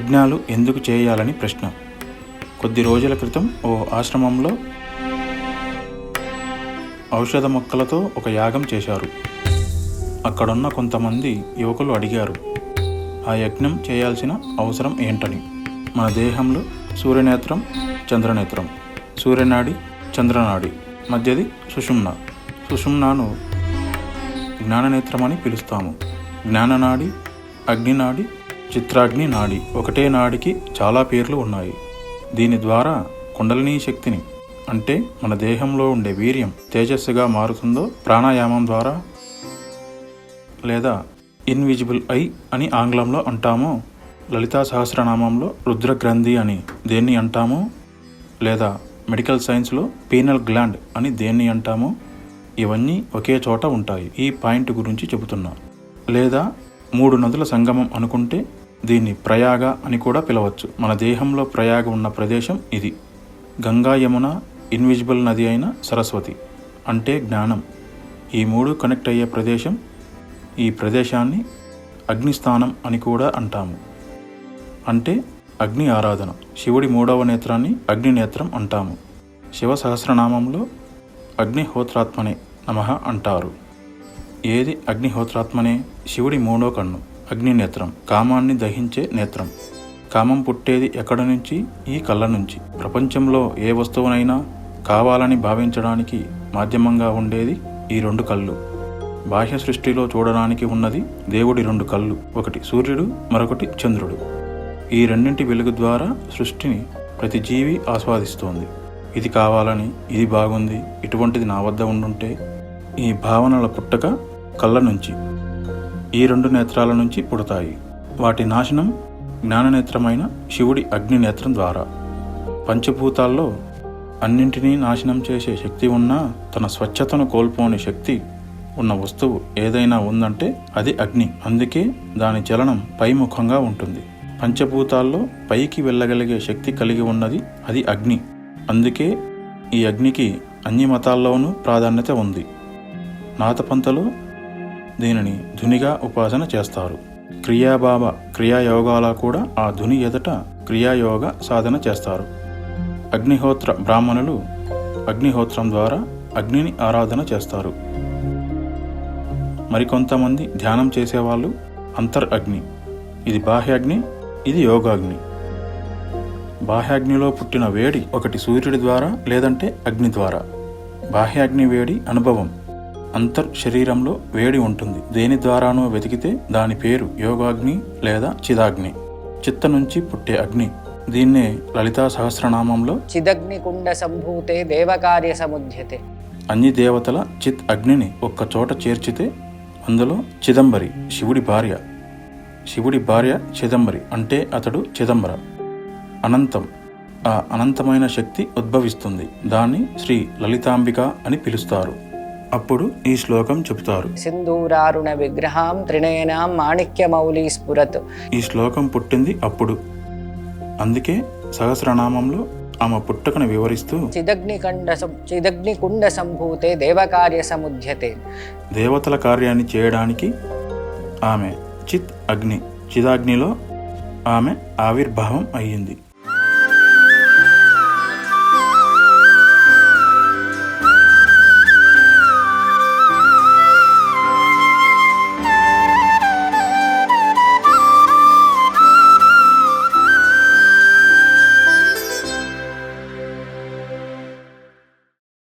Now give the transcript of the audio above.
యజ్ఞాలు ఎందుకు చేయాలని ప్రశ్న. కొద్ది రోజుల క్రితం ఓ ఆశ్రమంలో ఔషధ మొక్కలతో ఒక యాగం చేశారు. అక్కడున్న కొంతమంది యువకులు అడిగారు, ఆ యజ్ఞం చేయాల్సిన అవసరం ఏంటని. మన దేహంలో సూర్యనేత్రం, చంద్రనేత్రం, సూర్యనాడి, చంద్రనాడి, మధ్యది సుషుమ్న. సుషుమ్నాను జ్ఞాననేత్రమని పిలుస్తాము. జ్ఞాననాడి, అగ్నినాడి, చిత్రాగ్ని నాడి. ఒకటే నాడికి చాలా పేర్లు ఉన్నాయి. దీని ద్వారా కుండలినీ శక్తిని, అంటే మన దేహంలో ఉండే వీర్యం తేజస్సుగా మారుతుందో ప్రాణాయామం ద్వారా, లేదా ఇన్విజిబుల్ ఐ అని ఆంగ్లంలో అంటామో, లలితా సహస్రనామంలో రుద్రగ్రంథి అని దేన్ని అంటామో, లేదా మెడికల్ సైన్స్లో పీనల్ గ్లాండ్ అని దేన్ని అంటామో, ఇవన్నీ ఒకే చోట ఉంటాయి. ఈ పాయింట్ గురించి చెబుతున్నా. లేదా 3 నదుల సంగమం అనుకుంటే దీన్ని ప్రయాగ అని కూడా పిలవచ్చు. మన దేహంలో ప్రయాగ ఉన్న ప్రదేశం ఇది. గంగా, యమున, ఇన్విజిబుల్ నది అయిన సరస్వతి అంటే జ్ఞానం. ఈ 3 కనెక్ట్ అయ్యే ప్రదేశం. ఈ ప్రదేశాన్ని అగ్నిస్థానం అని కూడా అంటాము. అంటే అగ్ని ఆరాధన. శివుడి 3వ నేత్రాన్ని అగ్నినేత్రం అంటాము. శివ సహస్రనామంలో అగ్నిహోత్రాత్మనే నమః అంటారు. ఏది అగ్నిహోత్రాత్మనే? శివుడి 3వ కన్ను అగ్నినేత్రం, కామాన్ని దహించే నేత్రం. కామం పుట్టేది ఎక్కడి నుంచి? ఈ కళ్ళ నుంచి. ప్రపంచంలో ఏ వస్తువునైనా కావాలని భావించడానికి మాధ్యమంగా ఉండేది ఈ 2 కళ్ళు. బాహ్య సృష్టిలో చూడడానికి ఉన్నది దేవుడి 2 కళ్ళు. ఒకటి సూర్యుడు, మరొకటి చంద్రుడు. ఈ రెండింటి వెలుగు ద్వారా సృష్టిని ప్రతి జీవి ఆస్వాదిస్తోంది. ఇది కావాలని, ఇది బాగుంది, ఇటువంటిది నా వద్ద ఉండుంటే. ఈ భావనల పుట్టక కళ్ళ నుంచి, ఈ 2 నేత్రాల నుంచి పుడతాయి. వాటి నాశనం జ్ఞాననేత్రమైన శివుడి అగ్నినేత్రం ద్వారా. పంచభూతాల్లో అన్నింటినీ నాశనం చేసే శక్తి ఉన్నా తన స్వచ్ఛతను కోల్పోని శక్తి ఉన్న వస్తువు ఏదైనా ఉందంటే అది అగ్ని. అందుకే దాని చలనం పైముఖంగా ఉంటుంది. పంచభూతాల్లో పైకి వెళ్ళగలిగే శక్తి కలిగి ఉన్నది అది అగ్ని. అందుకే ఈ అగ్నికి అన్ని మతాల్లోనూ ప్రాధాన్యత ఉంది. నాథపంథలో దీనిని ధునిగా ఉపాసన చేస్తారు. క్రియాభావ క్రియాయోగాల కూడా ఆ ధుని ఎదుట క్రియాయోగ సాధన చేస్తారు. అగ్నిహోత్ర బ్రాహ్మణులు అగ్నిహోత్రం ద్వారా అగ్నిని ఆరాధన చేస్తారు. మరికొంతమంది ధ్యానం చేసేవాళ్ళు అంతర్ అగ్ని. ఇది బాహ్యాగ్ని, ఇది యోగాగ్ని. బాహ్యాగ్నిలో పుట్టిన వేడి ఒకటి సూర్యుడి ద్వారా, లేదంటే అగ్ని ద్వారా. బాహ్యాగ్ని వేడి అనుభవం. అంతర్ శరీరంలో వేడి ఉంటుంది. దేని ద్వారానో వెతికితే దాని పేరు యోగాగ్ని లేదా చిదాగ్ని. చిత్త నుంచి పుట్టే అగ్ని. దీన్నే లలితా సహస్రనామంలో చిదగ్ని కుండ సంభూతే దేవకార్య సముద్యతే. అన్ని దేవతల చిత్ అగ్నిని ఒక్క చోట చేర్చితే అందులో చిదంబరి, శివుడి భార్య. శివుడి భార్య చిదంబరి అంటే అతడు చిదంబర. అనంతం. ఆ అనంతమైన శక్తి ఉద్భవిస్తుంది. దాన్ని శ్రీ లలితాంబిక అని పిలుస్తారు. అప్పుడు ఈ శ్లోకం చెబుతారు. సింధూరారుణ విగ్రహాం త్రినయనాం మాణిక్యమౌళి స్ఫురత్. ఈ శ్లోకం పుట్టింది అప్పుడు. అందుకే సహస్రనామంలో ఆమె పుట్టుకను వివరిస్తూ చిదగ్ని కుండ సంభూతే దేవకార్య సముద్యతే. దేవతల కార్యాన్ని చేయడానికి ఆమె చిత్ అగ్ని, చిదాగ్నిలో ఆమె ఆవిర్భావం అయ్యింది.